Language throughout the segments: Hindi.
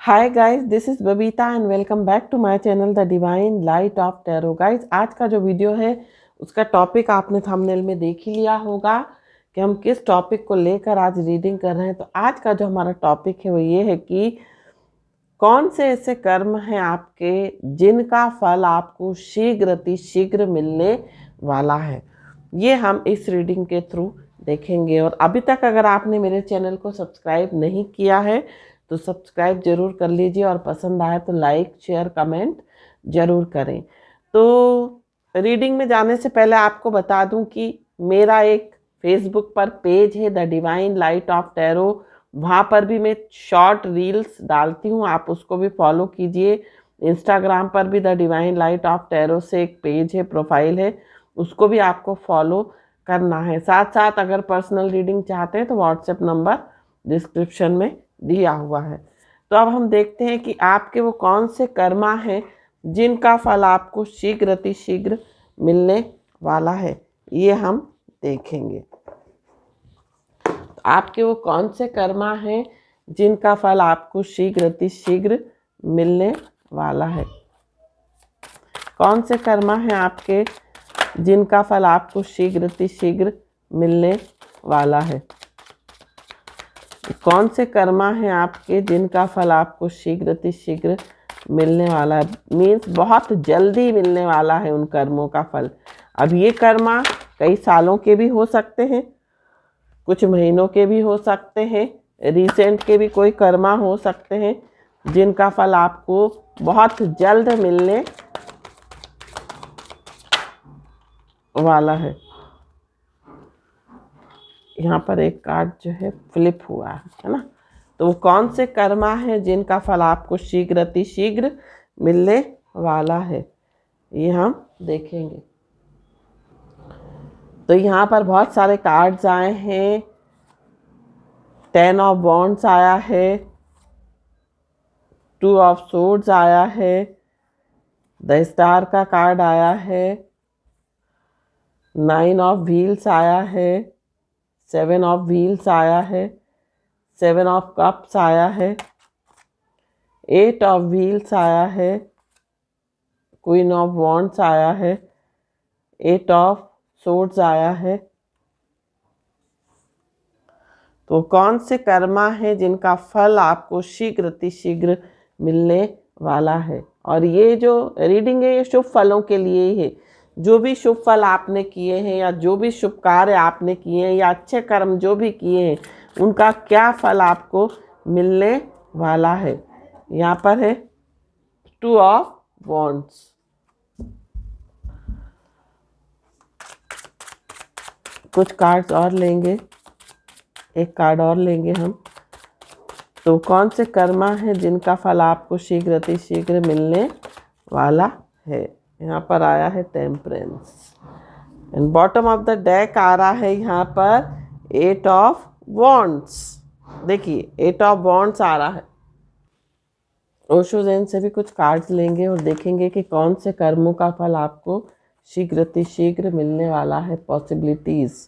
Hi guys, this is Babita and welcome back to my channel the divine light of tarot. Guys, आज का जो वीडियो है उसका टॉपिक आपने थंबनेल में देख ही लिया होगा कि हम किस टॉपिक को लेकर आज रीडिंग कर रहे हैं। तो आज का जो हमारा टॉपिक है वो ये है कि कौन से ऐसे कर्म हैं आपके जिनका फल आपको शीघ्र अतिशीघ्र मिलने वाला है। ये हम इस रीडिंग के थ्रू देखेंगे। और अभी तक अगर आपने मेरे चैनल को सब्सक्राइब नहीं किया है तो सब्सक्राइब जरूर कर लीजिए और पसंद आए तो लाइक शेयर कमेंट जरूर करें। तो रीडिंग में जाने से पहले आपको बता दूं कि मेरा एक फेसबुक पर पेज है the divine light of tarot. वहाँ पर भी मैं शॉर्ट रील्स डालती हूँ, आप उसको भी फॉलो कीजिए। इंस्टाग्राम पर भी the divine light of tarot से एक पेज है, प्रोफाइल है, उसको भी आपको फॉलो करना है। साथ साथ अगर पर्सनल रीडिंग चाहते हैं तो व्हाट्सएप नंबर डिस्क्रिप्शन में दिया हुआ है। तो अब हम देखते हैं कि आपके वो कौन से कर्मा हैं जिनका फल आपको शीघ्र अतिशीघ्र मिलने वाला है, ये हम देखेंगे। आपके वो कौन से कर्मा हैं जिनका फल आपको शीघ्र अतिशीघ्र मिलने वाला है। कौन से कर्मा हैं आपके जिनका फल आपको शीघ्र अतिशीघ्र मिलने वाला है। कौन से कर्मा हैं आपके जिनका फल आपको शीघ्र अतिशीघ्र मिलने वाला है, मीन्स बहुत जल्दी मिलने वाला है उन कर्मों का फल। अब ये कर्मा कई सालों के भी हो सकते हैं, कुछ महीनों के भी हो सकते हैं, रिसेंट के भी कोई कर्मा हो सकते हैं जिनका फल आपको बहुत जल्द मिलने वाला है। यहाँ पर एक कार्ड जो है फ्लिप हुआ है ना। तो वो कौन से कर्मा है जिनका फल आपको शीघ्र अतिशीघ्र मिलने वाला है, ये हम देखेंगे। तो यहाँ पर बहुत सारे कार्ड्स आए हैं। 10 ऑफ वॉन्ड्स आया है, 2 ऑफ सोर्ड्स आया है, द स्टार का कार्ड आया है, 9 ऑफ व्हील्स आया है, 7 ऑफ व्हील्स आया है, 7 ऑफ कप्स आया है, 8 ऑफ व्हील्स आया है, क्वीन ऑफ वॉन्ड्स आया है, 8 ऑफ सोर्ड्स आया है। तो कौन से कर्मा है जिनका फल आपको शीघ्र अतिशीघ्र मिलने वाला है। और ये जो रीडिंग है ये शुभ फलों के लिए ही है। जो भी शुभ फल आपने किए हैं या जो भी शुभ कार्य आपने किए हैं या अच्छे कर्म जो भी किए हैं उनका क्या फल आपको मिलने वाला है। यहाँ पर है 2 ऑफ वॉन्ड्स। कुछ कार्ड्स और लेंगे, एक कार्ड और लेंगे हम। तो कौन से कर्मा है जिनका फल आपको शीघ्र अतिशीघ्र मिलने वाला है। यहाँ पर आया है temperance and bottom of the deck आ रहा है यहाँ पर 8 ऑफ वॉन्ड्स। देखिए 8 ऑफ वॉन्ड्स आ रहा है। ओशो ज़ेन से भी कुछ कार्ड्स लेंगे और देखेंगे कि कौन से कर्मों का फल आपको शीघ्र अतिशीघ्र मिलने वाला है। पॉसिबिलिटीज़,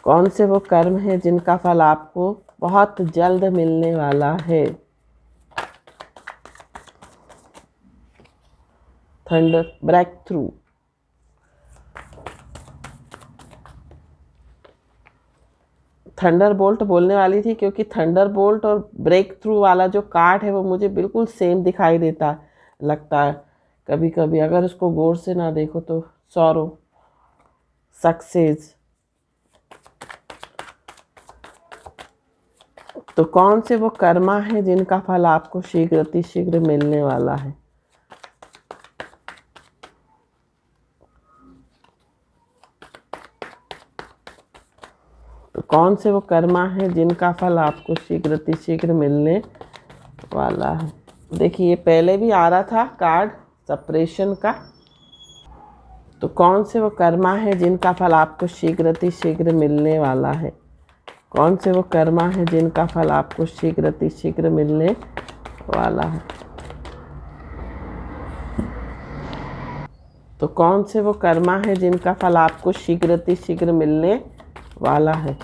कौन से वो कर्म है जिनका फल आपको बहुत जल्द मिलने वाला है। Thunder breakthrough, thunderbolt बोलने वाली थी क्योंकि थंडर बोल्ट और ब्रेक थ्रू वाला जो कार्ड है वो मुझे बिल्कुल सेम दिखाई देता लगता है। कभी कभी अगर उसको गौर से ना देखो तो सॉरो, सक्सेस। तो कौन से वो कर्मा है जिनका फल आपको शीघ्र अतिशीघ्र मिलने वाला है। तो कौन से वो कर्मा है जिनका फल आपको शीघ्र अतिशीघ्र मिलने वाला है। देखिए पहले भी आ रहा था कार्ड सेपरेशन का। तो कौन से वो कर्मा है जिनका फल आपको शीघ्र अतिशीघ्र मिलने वाला है। कौन से वो कर्मा है जिनका फल आपको शीघ्र अतिशीघ्र मिलने वाला है। तो कौन से वो कर्मा है जिनका फल आपको शीघ्र अतिशीघ्र मिलने वाला है।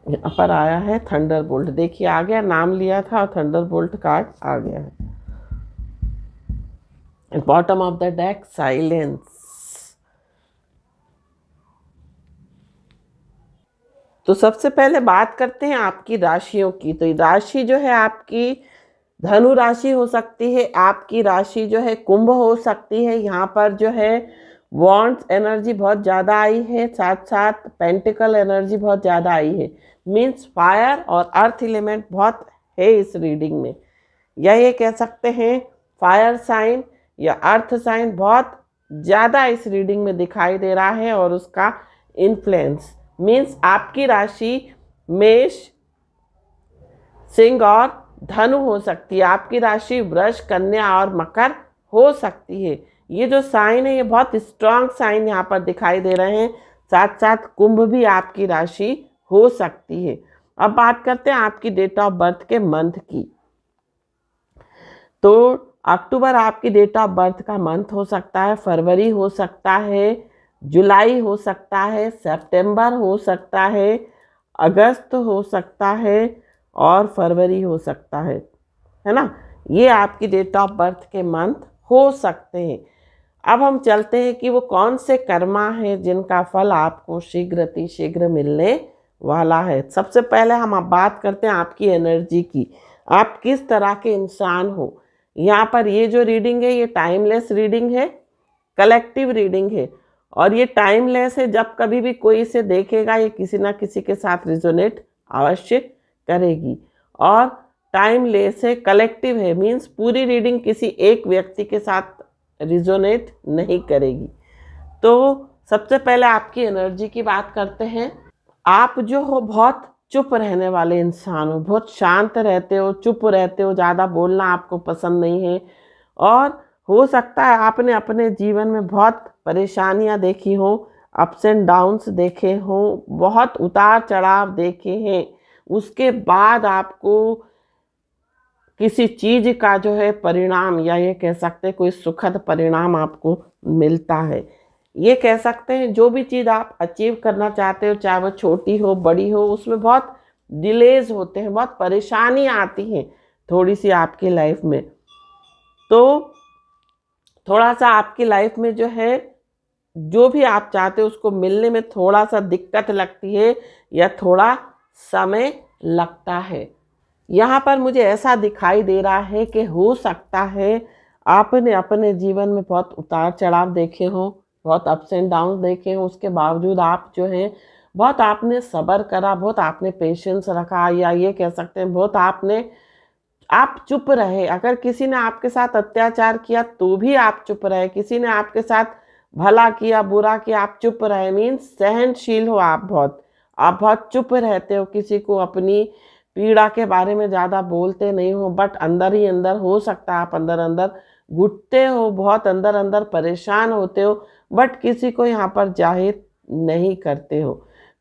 यहाँ पर आया है थंडरबोल्ट, देखिए आ गया, नाम लिया था और थंडरबोल्ट कार्ड आ गया है। Bottom of the deck silence. तो सबसे पहले बात करते हैं आपकी राशियों की। तो राशि जो है आपकी धनु राशि हो सकती है, आपकी राशि जो है कुंभ हो सकती है। यहाँ पर जो है वॉन्ड्स एनर्जी बहुत ज़्यादा आई है, साथ साथ पेंटिकल एनर्जी बहुत ज़्यादा आई है। मीन्स फायर और अर्थ एलिमेंट बहुत है इस रीडिंग में, या ये कह सकते हैं फायर साइन या अर्थ साइन बहुत ज़्यादा इस रीडिंग में दिखाई दे रहा है। और उसका इन्फ्लुएंस मीन्स आपकी राशि मेष, सिंह और धनु हो सकती है, आपकी राशि वृष, कन्या और मकर हो सकती है। ये जो साइन है ये बहुत स्ट्रांग साइन यहाँ पर दिखाई दे रहे हैं। साथ साथ कुंभ भी आपकी राशि हो सकती है। अब बात करते हैं आपकी डेट ऑफ बर्थ के मंथ की। तो अक्टूबर आपकी डेट ऑफ बर्थ का मंथ हो सकता है, फरवरी हो सकता है, जुलाई हो सकता है, सितंबर हो सकता है, अगस्त हो सकता है और फरवरी हो सकता है ना। ये आपकी डेट ऑफ बर्थ के मंथ हो सकते हैं। अब हम चलते हैं कि वो कौन से कर्मा हैं जिनका फल आपको शीघ्र अतिशीघ्र मिलने वाला है। सबसे पहले हम अब बात करते हैं आपकी एनर्जी की, आप किस तरह के इंसान हो। यहाँ पर ये जो रीडिंग है ये टाइमलेस रीडिंग है, कलेक्टिव रीडिंग है, और ये टाइमलेस है। जब कभी भी कोई इसे देखेगा ये किसी ना किसी के साथ रिजोनेट अवश्य करेगी। और टाइमलेस है, कलेक्टिव है, मीन्स पूरी रीडिंग किसी एक व्यक्ति के साथ रिजोनेट नहीं करेगी। तो सबसे पहले आपकी एनर्जी की बात करते हैं। आप जो हो बहुत चुप रहने वाले इंसान हो, बहुत शांत रहते हो, चुप रहते हो, ज़्यादा बोलना आपको पसंद नहीं है। और हो सकता है आपने अपने जीवन में बहुत परेशानियां देखी हो, अप्स एंड डाउन्स देखे हों, बहुत उतार चढ़ाव देखे हैं, उसके बाद आपको किसी चीज़ का जो है परिणाम, या ये कह सकते हैं कोई सुखद परिणाम आपको मिलता है। ये कह सकते हैं जो भी चीज़ आप अचीव करना चाहते हो, चाहे वो छोटी हो बड़ी हो, उसमें बहुत डिलेज होते हैं, बहुत परेशानियाँ आती हैं थोड़ी सी आपकी लाइफ में। तो थोड़ा सा आपकी लाइफ में जो है जो भी आप चाहते हो उसको मिलने में थोड़ा सा दिक्कत लगती है या थोड़ा समय लगता है। यहाँ पर मुझे ऐसा दिखाई दे रहा है कि हो सकता है आपने अपने जीवन में बहुत उतार चढ़ाव देखे हो, बहुत अप्स एंड डाउन देखे हो, उसके बावजूद आप जो है बहुत आपने सब्र करा, बहुत आपने पेशेंस रखा, या ये कह सकते हैं बहुत आप चुप रहे। अगर किसी ने आपके साथ अत्याचार किया तो भी आप चुप रहे, किसी ने आपके साथ भला किया बुरा किया आप चुप रहे। मीन्स सहनशील हो आप बहुत चुप रहते हो, किसी को अपनी पीड़ा के बारे में ज़्यादा बोलते नहीं हो, बट अंदर ही अंदर हो सकता है आप अंदर अंदर घुटते हो, बहुत अंदर अंदर परेशान होते हो, बट किसी को यहाँ पर जाहिर नहीं करते हो।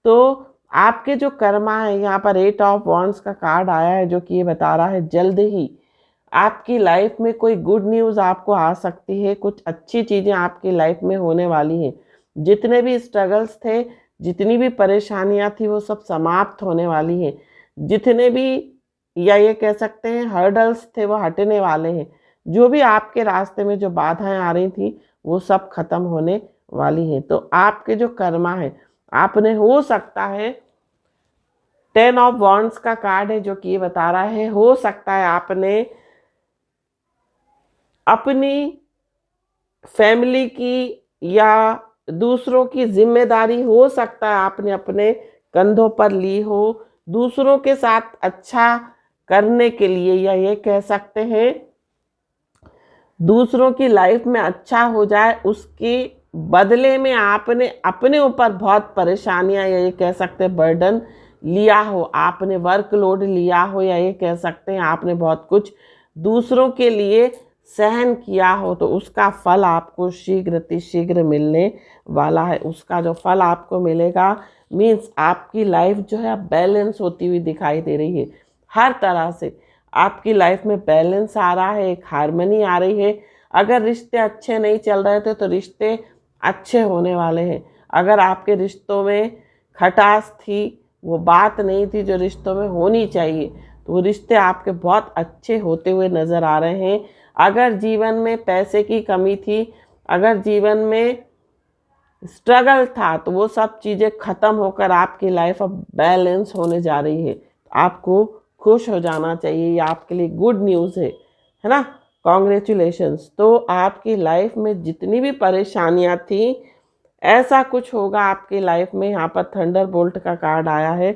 तो आपके जो कर्मा है, यहाँ पर 8 ऑफ वॉन्ड्स का कार्ड आया है जो कि ये बता रहा है जल्द ही आपकी लाइफ में कोई गुड न्यूज़ आपको आ सकती है, कुछ अच्छी चीज़ें आपकी लाइफ में होने वाली हैं। जितने भी स्ट्रगल्स थे, जितनी भी परेशानियां थी, वो सब समाप्त होने वाली हैं। जितने भी, या ये कह सकते हैं हर्डल्स थे, वो हटने वाले हैं। जो भी आपके रास्ते में जो बाधाएं आ रही थी वो सब खत्म होने वाली हैं। तो आपके जो कर्मा है, आपने हो सकता है 10 ऑफ वॉन्ड्स का कार्ड है जो कि ये बता रहा है, हो सकता है आपने अपनी फैमिली की या दूसरों की जिम्मेदारी हो सकता है आपने अपने कंधों पर ली हो, दूसरों के साथ अच्छा करने के लिए, या ये कह सकते हैं दूसरों की लाइफ में अच्छा हो जाए उसके बदले में आपने अपने ऊपर बहुत परेशानियां, या ये कह सकते हैं बर्डन लिया हो, आपने वर्कलोड लिया हो, या ये कह सकते हैं आपने बहुत कुछ दूसरों के लिए सहन किया हो, तो उसका फल आपको शीघ्र अतिशीघ्र मिलने वाला है। उसका जो फल आपको मिलेगा मीन्स आपकी लाइफ जो है बैलेंस होती हुई दिखाई दे रही है। हर तरह से आपकी लाइफ में बैलेंस आ रहा है, एक हार्मनी आ रही है। अगर रिश्ते अच्छे नहीं चल रहे थे तो रिश्ते अच्छे होने वाले हैं। अगर आपके रिश्तों में खटास थी वो बात नहीं थी जो रिश्तों में होनी चाहिए। तो वो रिश्ते आपके बहुत अच्छे होते हुए नज़र आ रहे हैं। अगर जीवन में पैसे की कमी थी, अगर जीवन में स्ट्रगल था, तो वो सब चीज़ें ख़त्म होकर आपकी लाइफ अब बैलेंस होने जा रही है। आपको खुश हो जाना चाहिए, ये आपके लिए गुड न्यूज़ है ना। कॉन्ग्रेचुलेशंस। तो आपकी लाइफ में जितनी भी परेशानियां थी, ऐसा कुछ होगा आपकी लाइफ में। यहाँ पर थंडरबोल्ट का कार्ड आया है,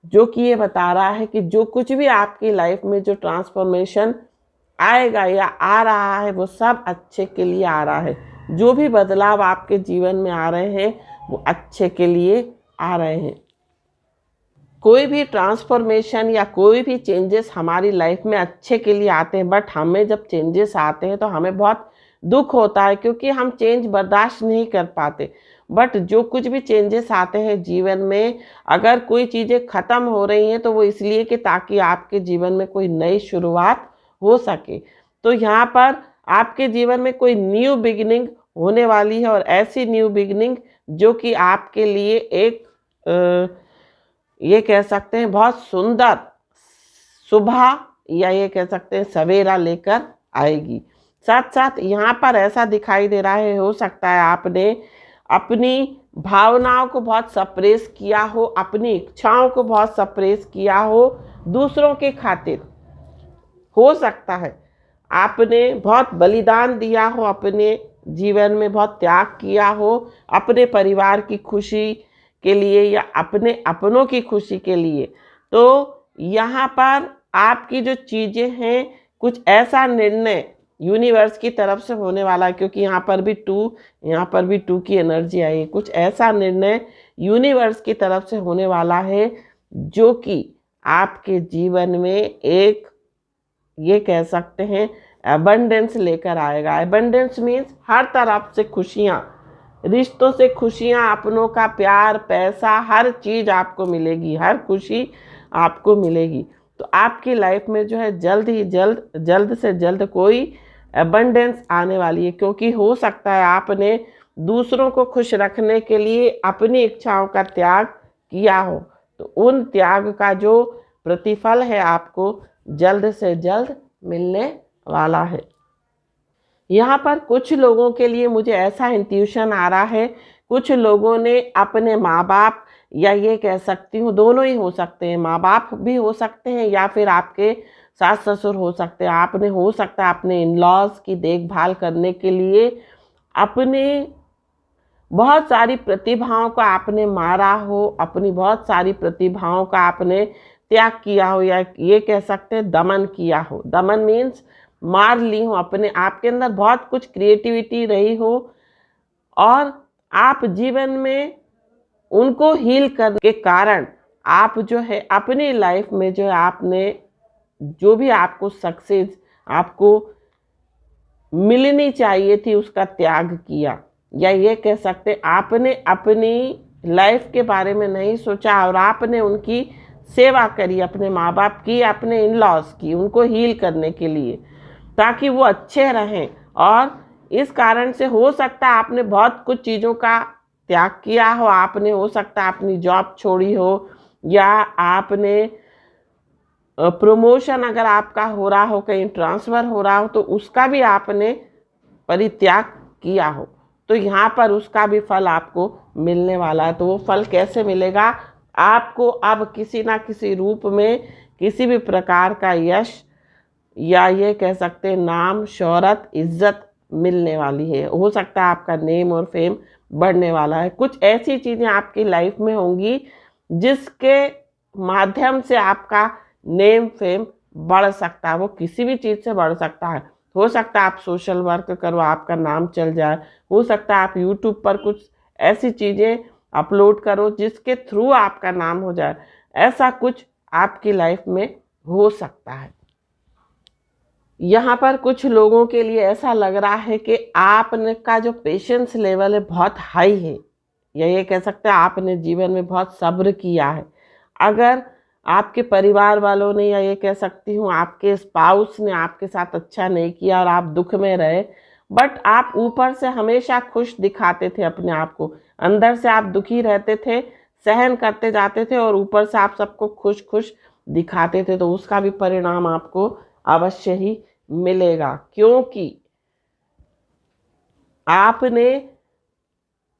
जो कि ये बता रहा है कि जो कुछ भी आपकी लाइफ में जो ट्रांसफॉर्मेशन आएगा या आ रहा है, वो सब अच्छे के लिए आ रहा है। जो भी बदलाव आपके जीवन में आ रहे हैं, वो अच्छे के लिए आ रहे हैं। कोई भी ट्रांसफॉर्मेशन या कोई भी चेंजेस हमारी लाइफ में अच्छे के लिए आते हैं, बट हमें जब चेंजेस आते हैं तो हमें बहुत दुख होता है, क्योंकि हम चेंज बर्दाश्त नहीं कर पाते। बट जो कुछ भी चेंजेस आते हैं जीवन में, अगर कोई चीज़ें ख़त्म हो रही हैं तो वो इसलिए कि ताकि आपके जीवन में कोई नई शुरुआत हो सके। तो यहाँ पर आपके जीवन में कोई न्यू बिगिनिंग होने वाली है, और ऐसी न्यू बिगिनिंग जो कि आपके लिए एक ये कह सकते हैं बहुत सुंदर सुबह, या ये कह सकते हैं सवेरा लेकर आएगी। साथ साथ यहाँ पर ऐसा दिखाई दे रहा है, हो सकता है आपने अपनी भावनाओं को बहुत सप्रेस किया हो, अपनी इच्छाओं को बहुत सप्रेस किया हो दूसरों के खातिर। हो सकता है आपने बहुत बलिदान दिया हो, अपने जीवन में बहुत त्याग किया हो, अपने परिवार की खुशी के लिए या अपने अपनों की खुशी के लिए। तो यहाँ पर आपकी जो चीज़ें हैं, कुछ ऐसा निर्णय यूनिवर्स की तरफ से होने वाला है, क्योंकि यहाँ पर भी टू की एनर्जी आई है। कुछ ऐसा निर्णय यूनिवर्स की तरफ से होने वाला है जो कि आपके जीवन में एक, ये कह सकते हैं, एबंडेंस लेकर आएगा। एबंडेंस मीन्स हर तरफ से खुशियाँ, रिश्तों से खुशियाँ, अपनों का प्यार, पैसा, हर चीज़ आपको मिलेगी, हर खुशी आपको मिलेगी। तो आपकी लाइफ में जो है जल्द से जल्द कोई एबंडेंस आने वाली है, क्योंकि हो सकता है आपने दूसरों को खुश रखने के लिए अपनी इच्छाओं का त्याग किया हो। तो उन त्याग का जो प्रतिफल है आपको जल्द से जल्द मिलने वाला है। यहाँ पर कुछ लोगों के लिए मुझे ऐसा इंट्यूशन आ रहा है, कुछ लोगों ने अपने माँ बाप, या ये कह सकती हूँ दोनों ही हो सकते हैं, माँ बाप भी हो सकते हैं या फिर आपके सास ससुर हो सकते हैं। आपने, हो सकता है अपने इन लॉज की देखभाल करने के लिए अपने बहुत सारी प्रतिभाओं को आपने मारा हो, अपनी बहुत सारी प्रतिभाओं का आपने त्याग किया हो, या ये कह सकते हैं दमन किया हो। दमन मीन्स मार ली हो, अपने आपके अंदर बहुत कुछ क्रिएटिविटी रही हो, और आप जीवन में उनको हील करने के कारण आप जो है अपनी लाइफ में जो है आपने जो भी आपको सक्सेस आपको मिलनी चाहिए थी उसका त्याग किया, या ये कह सकते आपने अपनी लाइफ के बारे में नहीं सोचा और आपने उनकी सेवा करी, अपने माँ बाप की, अपने इन लॉज की, उनको हील करने के लिए, ताकि वो अच्छे रहें। और इस कारण से हो सकता है आपने बहुत कुछ चीज़ों का त्याग किया हो, आपने हो सकता है अपनी जॉब छोड़ी हो, या आपने प्रमोशन अगर आपका हो रहा हो, कहीं ट्रांसफ़र हो रहा हो, तो उसका भी आपने परित्याग किया हो। तो यहाँ पर उसका भी फल आपको मिलने वाला है। तो वो फल कैसे मिलेगा आपको? अब किसी ना किसी रूप में किसी भी प्रकार का यश, या ये कह सकते हैं नाम, शोहरत, इज्जत मिलने वाली है। हो सकता है आपका नेम और फेम बढ़ने वाला है। कुछ ऐसी चीज़ें आपकी लाइफ में होंगी जिसके माध्यम से आपका नेम फेम बढ़ सकता है। वो किसी भी चीज़ से बढ़ सकता है। हो सकता है आप सोशल वर्क करो, आपका नाम चल जाए। हो सकता है आप यूट्यूब पर कुछ ऐसी चीज़ें अपलोड करो जिसके थ्रू आपका नाम हो जाए। ऐसा कुछ आपकी लाइफ में हो सकता है। यहाँ पर कुछ लोगों के लिए ऐसा लग रहा है कि आपने का जो पेशेंस लेवल है बहुत हाई है, या ये कह सकते हैं आपने जीवन में बहुत सब्र किया है। अगर आपके परिवार वालों ने, या ये कह सकती हूँ आपके स्पाउस ने आपके साथ अच्छा नहीं किया और आप दुख में रहे, बट आप ऊपर से हमेशा खुश दिखाते थे अपने आप को, अंदर से आप दुखी रहते थे, सहन करते जाते थे और ऊपर से आप सबको खुश खुश दिखाते थे, तो उसका भी परिणाम आपको अवश्य ही मिलेगा। क्योंकि आपने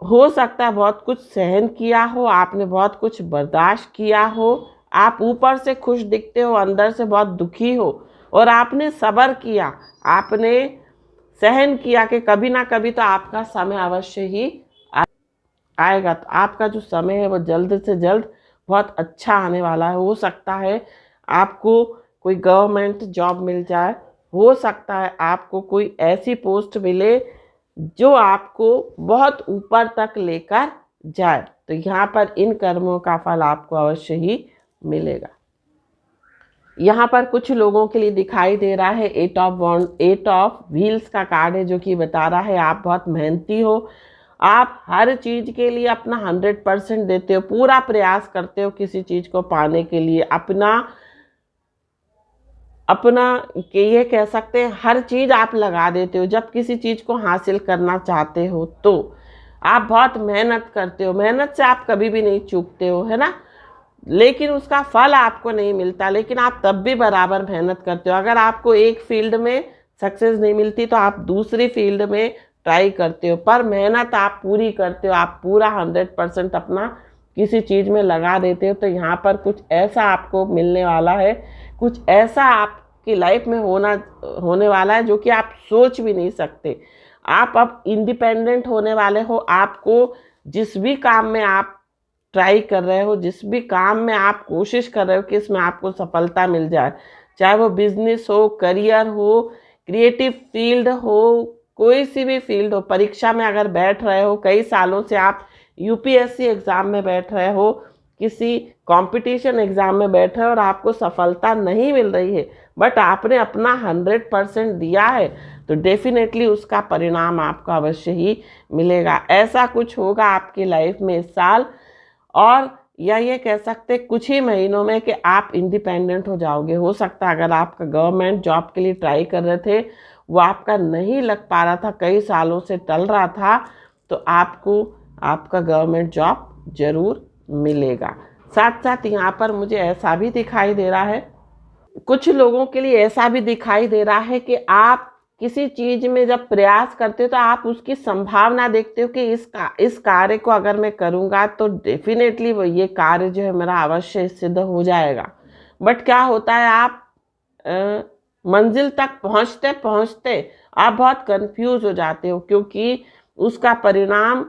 हो सकता है बहुत कुछ सहन किया हो, आपने बहुत कुछ बर्दाश्त किया हो, आप ऊपर से खुश दिखते हो, अंदर से बहुत दुखी हो, और आपने सब्र किया, आपने सहन किया कि कभी ना कभी तो आपका समय अवश्य ही आएगा। तो आपका जो समय है वो जल्द से जल्द बहुत अच्छा आने वाला है। हो सकता है आपको कोई गवर्नमेंट जॉब मिल जाए, हो सकता है आपको कोई ऐसी पोस्ट मिले जो आपको बहुत ऊपर तक लेकर जाए। तो यहाँ पर इन कर्मों का फल आपको अवश्य ही मिलेगा। यहाँ पर कुछ लोगों के लिए दिखाई दे रहा है 8 ऑफ व्हील्स का कार्ड है, जो कि बता रहा है आप बहुत मेहनती हो, आप हर चीज़ के लिए अपना 100% देते हो, पूरा प्रयास करते हो किसी चीज़ को पाने के लिए, अपना कि ये कह सकते हैं हर चीज़ आप लगा देते हो जब किसी चीज़ को हासिल करना चाहते हो। तो आप बहुत मेहनत करते हो, मेहनत से आप कभी भी नहीं चूकते हो, है ना, लेकिन उसका फल आपको नहीं मिलता, लेकिन आप तब भी बराबर मेहनत करते हो। अगर आपको एक फील्ड में सक्सेस नहीं मिलती तो आप दूसरी फील्ड में ट्राई करते हो, पर मेहनत आप पूरी करते हो, आप पूरा 100% अपना किसी चीज़ में लगा देते हो। तो यहाँ पर कुछ ऐसा आपको मिलने वाला है, कुछ ऐसा आपकी लाइफ में होने वाला है जो कि आप सोच भी नहीं सकते। आप अब इंडिपेंडेंट होने वाले हो। आपको जिस भी काम में आप ट्राई कर रहे हो, जिस भी काम में आप कोशिश कर रहे हो कि इसमें आपको सफलता मिल जाए, चाहे वो बिजनेस हो, करियर हो, क्रिएटिव फील्ड हो, कोई सी भी फील्ड हो, परीक्षा में अगर बैठ रहे हो, कई सालों से आप यूपीएससी एग्ज़ाम में बैठ रहे हो, किसी कंपटीशन एग्ज़ाम में बैठ रहे हो और आपको सफलता नहीं मिल रही है, बट आपने अपना 100% दिया है, तो डेफिनेटली उसका परिणाम आपको अवश्य ही मिलेगा। ऐसा कुछ होगा आपकी लाइफ में इस साल, और या ये कह सकते कुछ ही महीनों में कि आप इंडिपेंडेंट हो जाओगे। हो सकता है अगर आपका गवर्नमेंट जॉब के लिए ट्राई कर रहे थे, वो आपका नहीं लग पा रहा था, कई सालों से टल रहा था, तो आपको आपका गवर्नमेंट जॉब जरूर मिलेगा। साथ साथ यहाँ पर मुझे ऐसा भी दिखाई दे रहा है, कुछ लोगों के लिए ऐसा भी दिखाई दे रहा है कि आप किसी चीज में जब प्रयास करते हो तो आप उसकी संभावना देखते हो कि इस कार्य को अगर मैं करूँगा तो डेफिनेटली वो ये कार्य जो है मेरा अवश्य सिद्ध हो जाएगा। बट क्या होता है, आप मंजिल तक पहुँचते पहुँचते आप बहुत कंफ्यूज हो जाते हो, क्योंकि उसका परिणाम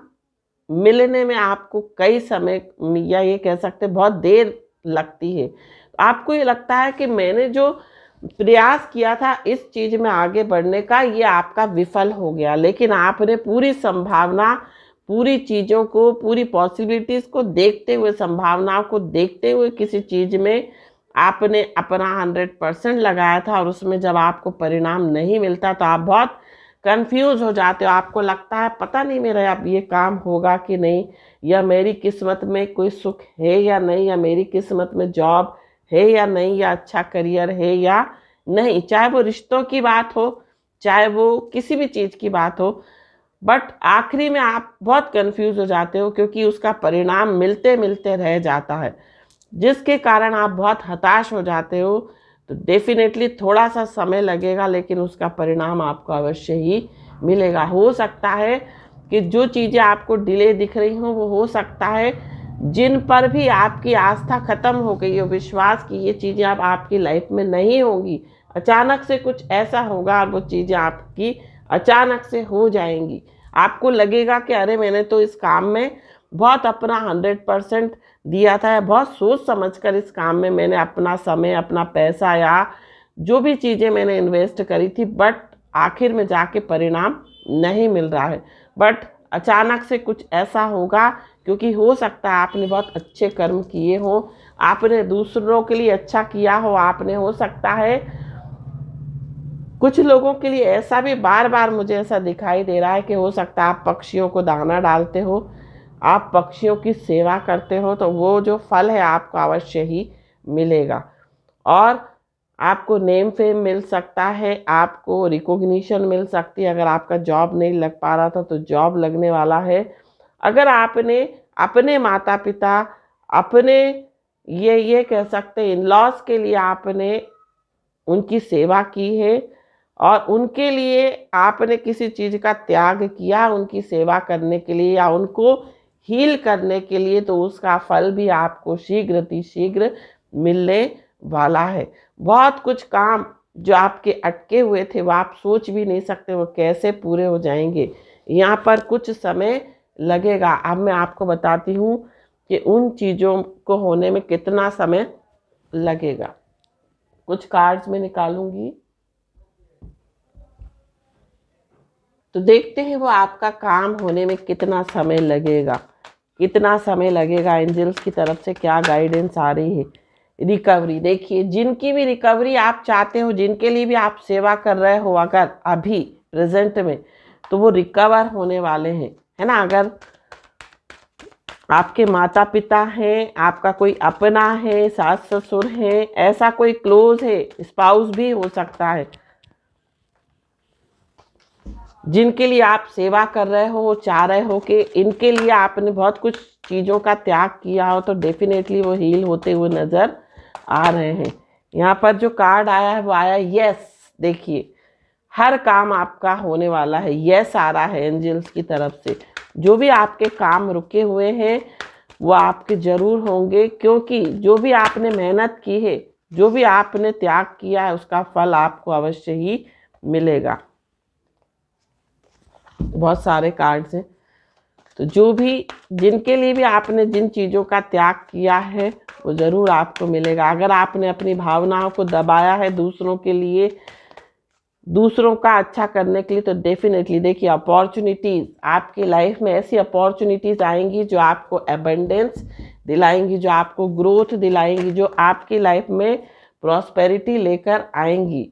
मिलने में आपको कई समय या ये कह सकते बहुत देर लगती है। आपको ये लगता है कि मैंने जो प्रयास किया था इस चीज़ में आगे बढ़ने का, ये आपका विफल हो गया, लेकिन आपने पूरी संभावना, पूरी चीज़ों को, पूरी पॉसिबिलिटीज़ को देखते हुए, संभावनाओं को देखते हुए किसी चीज़ में आपने अपना 100% लगाया था, और उसमें जब आपको परिणाम नहीं मिलता तो आप बहुत कंफ्यूज हो जाते हो। आपको लगता है पता नहीं मेरा अब ये काम होगा कि नहीं, या मेरी किस्मत में कोई सुख है या नहीं, या मेरी किस्मत में जॉब है या नहीं, या अच्छा करियर है या नहीं, चाहे वो रिश्तों की बात हो, चाहे वो किसी भी चीज़ की बात हो। बट आखिरी में आप बहुत कंफ्यूज हो जाते हो, क्योंकि उसका परिणाम मिलते मिलते रह जाता है, जिसके कारण आप बहुत हताश हो जाते हो। तो डेफिनेटली थोड़ा सा समय लगेगा, लेकिन उसका परिणाम आपको अवश्य ही मिलेगा। हो सकता है कि जो चीज़ें आपको डिले दिख रही हों, वो हो सकता है जिन पर भी आपकी आस्था खत्म हो गई हो, विश्वास की ये चीज़ें अब आपकी लाइफ में नहीं होंगी, अचानक से कुछ ऐसा होगा और वो चीज़ें आपकी अचानक से हो जाएंगी। आपको लगेगा कि अरे मैंने तो इस काम में बहुत अपना 100% दिया था, बहुत सोच समझकर इस काम में मैंने अपना समय, अपना पैसा या जो भी चीज़ें मैंने इन्वेस्ट करी थी, बट आखिर में जाके परिणाम नहीं मिल रहा है। बट अचानक से कुछ ऐसा होगा, क्योंकि हो सकता है आपने बहुत अच्छे कर्म किए हो, आपने दूसरों के लिए अच्छा किया हो, आपने हो सकता है कुछ लोगों के लिए ऐसा भी बार बार मुझे ऐसा दिखाई दे रहा है कि हो सकता है आप पक्षियों को दाना डालते हो, आप पक्षियों की सेवा करते हो, तो वो जो फल है आपको अवश्य ही मिलेगा। और आपको नेम फेम मिल सकता है, आपको रिकॉग्निशन मिल सकती है। अगर आपका जॉब नहीं लग पा रहा था तो जॉब लगने वाला है। अगर आपने अपने माता पिता अपने ये कह सकते हैं इन लॉज के लिए आपने उनकी सेवा की है और उनके लिए आपने किसी चीज़ का त्याग किया उनकी सेवा करने के लिए या उनको हील करने के लिए, तो उसका फल भी आपको शीघ्र मिलने वाला है। बहुत कुछ काम जो आपके अटके हुए थे वो आप सोच भी नहीं सकते वो कैसे पूरे हो जाएंगे। यहाँ पर कुछ समय लगेगा। अब मैं आपको बताती हूँ कि उन चीज़ों को होने में कितना समय लगेगा। कुछ कार्ड्स में निकालूंगी तो देखते हैं वो आपका काम होने में कितना समय लगेगा, कितना समय लगेगा। एंजल्स की तरफ से क्या गाइडेंस आ रही है। रिकवरी, देखिए जिनकी भी रिकवरी आप चाहते हो, जिनके लिए भी आप सेवा कर रहे हो अगर अभी प्रेजेंट में, तो वो रिकवर होने वाले हैं, है ना। अगर आपके माता पिता हैं, आपका कोई अपना है, सास ससुर है, ऐसा कोई क्लोज है, स्पाउस भी हो सकता है, जिनके लिए आप सेवा कर रहे हो, चाह रहे हो कि इनके लिए आपने बहुत कुछ चीज़ों का त्याग किया हो, तो डेफिनेटली वो हील होते हुए नज़र आ रहे हैं। यहाँ पर जो कार्ड आया है वो आया यस। देखिए हर काम आपका होने वाला है, यस आ रहा है एंजल्स की तरफ से। जो भी आपके काम रुके हुए हैं वो आपके ज़रूर होंगे, क्योंकि जो भी आपने मेहनत की है, जो भी आपने त्याग किया है, उसका फल आपको अवश्य ही मिलेगा। बहुत सारे कार्ड्स हैं, तो जो भी जिनके लिए भी आपने जिन चीज़ों का त्याग किया है वो ज़रूर आपको मिलेगा। अगर आपने अपनी भावनाओं को दबाया है दूसरों के लिए, दूसरों का अच्छा करने के लिए, तो डेफिनेटली देखिए अपॉर्चुनिटीज़ आपकी लाइफ में, ऐसी अपॉर्चुनिटीज़ आएंगी जो आपको एबंडेंस दिलाएंगी, जो आपको ग्रोथ दिलाएंगी, जो आपकी लाइफ में प्रॉस्पेरिटी लेकर आएंगी।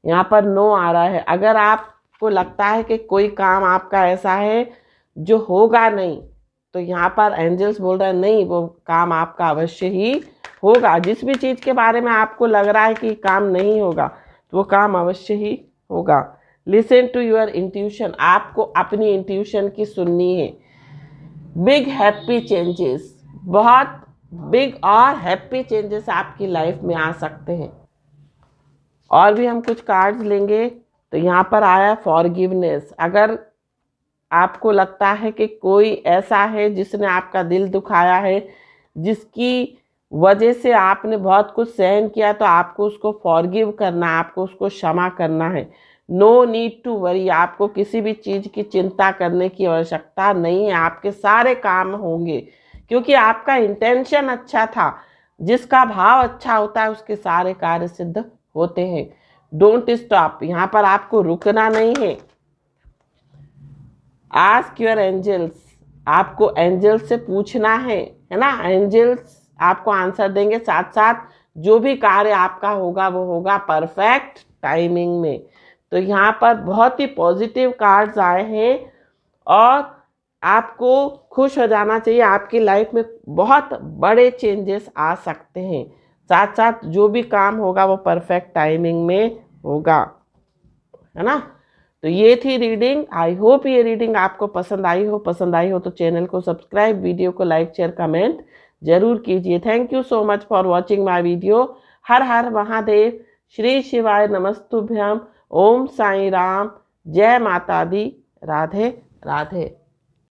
यहाँ पर नो आ रहा है। अगर आपको लगता है कि कोई काम आपका ऐसा है जो होगा नहीं, तो यहाँ पर एंजल्स बोल रहे हैं नहीं, वो काम आपका अवश्य ही होगा। जिस भी चीज़ के बारे में आपको लग रहा है कि काम नहीं होगा, तो वो काम अवश्य ही होगा। लिसन टू योर इंट्यूशन, आपको अपनी इंट्यूशन की सुननी है। बिग हैप्पी चेंजेस, बहुत बिग और हैप्पी चेंजेस आपकी लाइफ में आ सकते हैं। और भी हम कुछ कार्ड्स लेंगे तो यहाँ पर आया फॉरगिवनेस। अगर आपको लगता है कि कोई ऐसा है जिसने आपका दिल दुखाया है, जिसकी वजह से आपने बहुत कुछ सहन किया, तो आपको उसको फॉरगिव करना है, आपको उसको क्षमा करना है। नो नीड टू वरी, आपको किसी भी चीज़ की चिंता करने की आवश्यकता नहीं है। आपके सारे काम होंगे, क्योंकि आपका इंटेंशन अच्छा था। जिसका भाव अच्छा होता है उसके सारे कार्य सिद्ध होते हैं। डोंट स्टॉप, यहाँ पर आपको रुकना नहीं है। आस्क योर एंजल्स, आपको एंजल्स से पूछना है ना। एंजल्स आपको आंसर देंगे, साथ साथ जो भी कार्य आपका होगा वो होगा परफेक्ट टाइमिंग में। तो यहाँ पर बहुत ही पॉजिटिव कार्ड्स आए हैं और आपको खुश हो जाना चाहिए। आपकी लाइफ में बहुत बड़े चेंजेस आ सकते हैं। साथ साथ जो भी काम होगा वो परफेक्ट टाइमिंग में होगा, है ना। तो ये थी रीडिंग। आई होप ये रीडिंग आपको पसंद आई हो। पसंद आई हो तो चैनल को सब्सक्राइब, वीडियो को लाइक शेयर कमेंट जरूर कीजिए। Thank you so much for watching my video. हर हर महादेव, श्री शिवाय नमस्तुभ्यम, ओम साई राम, जय माता दी, राधे राधे।